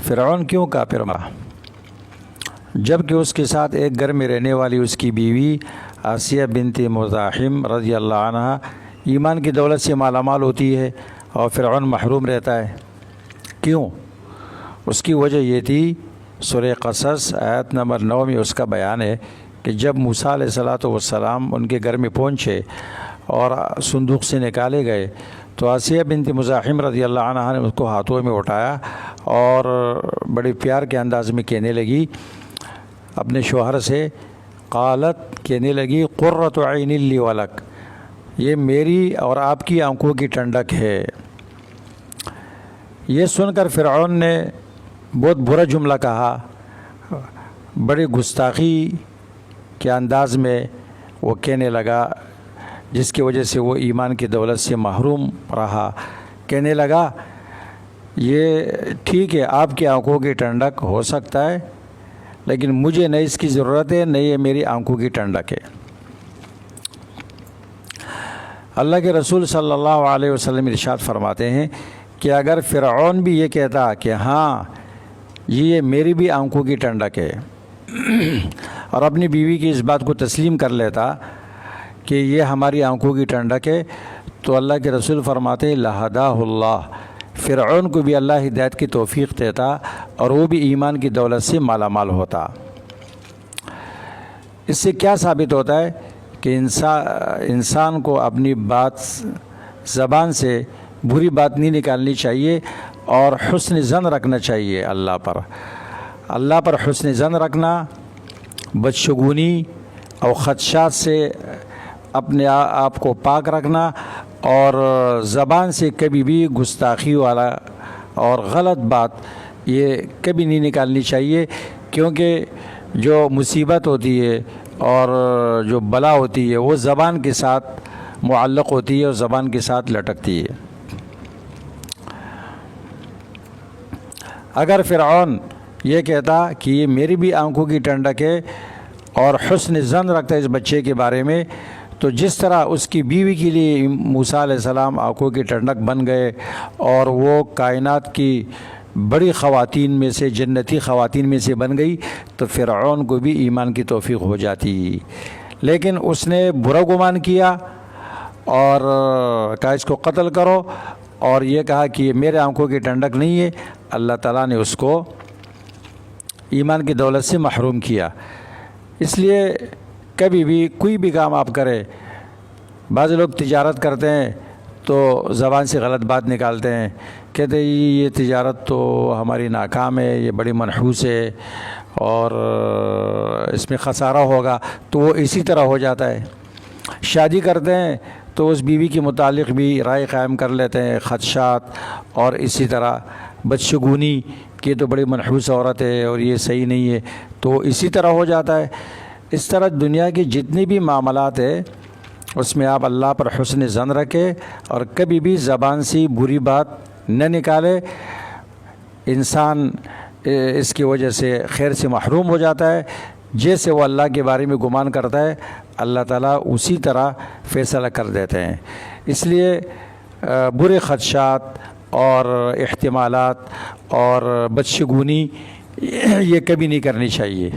فرعون کیوں کافر مرا جب کہ اس کے ساتھ ایک گھر میں رہنے والی اس کی بیوی آسیہ بنت مزاحم رضی اللہ عنہ ایمان کی دولت سے مالا مال ہوتی ہے اور فرعون محروم رہتا ہے؟ کیوں؟ اس کی وجہ یہ تھی، سورہ قصص آیت نمبر 9 میں اس کا بیان ہے کہ جب موسیٰ علیہ السلام ان کے گھر میں پہنچے اور صندوق سے نکالے گئے تو آسیہ بنت مزاحم رضی اللہ عنہ نے اس کو ہاتھوں میں اٹھایا اور بڑے پیار کے انداز میں کہنے لگی اپنے شوہر سے، قالت کہنے لگی قرۃ عین لی ولک، یہ میری اور آپ کی آنکھوں کی ٹھنڈک ہے۔ یہ سن کر فرعون نے بہت برا جملہ کہا، بڑی گستاخی کے انداز میں وہ کہنے لگا، جس کی وجہ سے وہ ایمان کی دولت سے محروم رہا۔ کہنے لگا یہ ٹھیک ہے، آپ کی آنکھوں کی ٹھنڈک ہو سکتا ہے، لیکن مجھے نہ اس کی ضرورت ہے نہ یہ میری آنکھوں کی ٹھنڈک ہے۔ اللہ کے رسول صلی اللہ علیہ وسلم ارشاد فرماتے ہیں کہ اگر فرعون بھی یہ کہتا کہ ہاں یہ میری بھی آنکھوں کی ٹھنڈک ہے اور اپنی بیوی کی اس بات کو تسلیم کر لیتا کہ یہ ہماری آنکھوں کی ٹھنڈک ہے، تو اللہ کے رسول فرماتے ہیں لہداہ اللہ، فرعون کو بھی اللہ ہدایت کی توفیق دیتا اور وہ بھی ایمان کی دولت سے مالا مال ہوتا۔ اس سے کیا ثابت ہوتا ہے کہ انسان کو اپنی بات زبان سے بری بات نہیں نکالنی چاہیے اور حسن ظن رکھنا چاہیے اللہ پر حسن ظن رکھنا، بدشگونی اور خدشات سے اپنے آپ کو پاک رکھنا، اور زبان سے کبھی بھی گستاخی والا اور غلط بات یہ کبھی نہیں نکالنی چاہیے، کیونکہ جو مصیبت ہوتی ہے اور جو بلا ہوتی ہے وہ زبان کے ساتھ معلق ہوتی ہے اور زبان کے ساتھ لٹکتی ہے۔ اگر فرعون یہ کہتا کہ یہ میری بھی آنکھوں کی ٹھنڈک ہے اور حسن ظن رکھتا ہے اس بچے کے بارے میں، تو جس طرح اس کی بیوی کے لیے موسیٰ علیہ السلام آنکھوں کی ٹھنڈک بن گئے اور وہ کائنات کی بڑی خواتین میں سے، جنتی خواتین میں سے بن گئی، تو فرعون کو بھی ایمان کی توفیق ہو جاتی۔ لیکن اس نے برا گمان کیا اور کہا اس کو قتل کرو، اور یہ کہا کہ یہ میرے آنکھوں کی ٹھنڈک نہیں ہے، اللہ تعالیٰ نے اس کو ایمان کی دولت سے محروم کیا۔ اس لیے کبھی بھی کوئی بھی کام آپ کریں، بعض لوگ تجارت کرتے ہیں تو زبان سے غلط بات نکالتے ہیں، کہتے ہیں یہ تجارت تو ہماری ناکام ہے، یہ بڑی منحوس ہے اور اس میں خسارہ ہوگا، تو وہ اسی طرح ہو جاتا ہے۔ شادی کرتے ہیں تو اس بیوی کے متعلق بھی رائے قائم کر لیتے ہیں، خدشات، اور اسی طرح بدشگونی کہ تو بڑی منحوس عورت ہے اور یہ صحیح نہیں ہے، تو اسی طرح ہو جاتا ہے۔ اس طرح دنیا کے جتنے بھی معاملات ہیں اس میں آپ اللہ پر حسن ظن رکھیں اور کبھی بھی زبان سے بری بات نہ نکالے۔ انسان اس کی وجہ سے خیر سے محروم ہو جاتا ہے، جیسے وہ اللہ کے بارے میں گمان کرتا ہے اللہ تعالیٰ اسی طرح فیصلہ کر دیتے ہیں۔ اس لیے برے خدشات اور احتمالات اور بدشگونی یہ کبھی نہیں کرنی چاہیے۔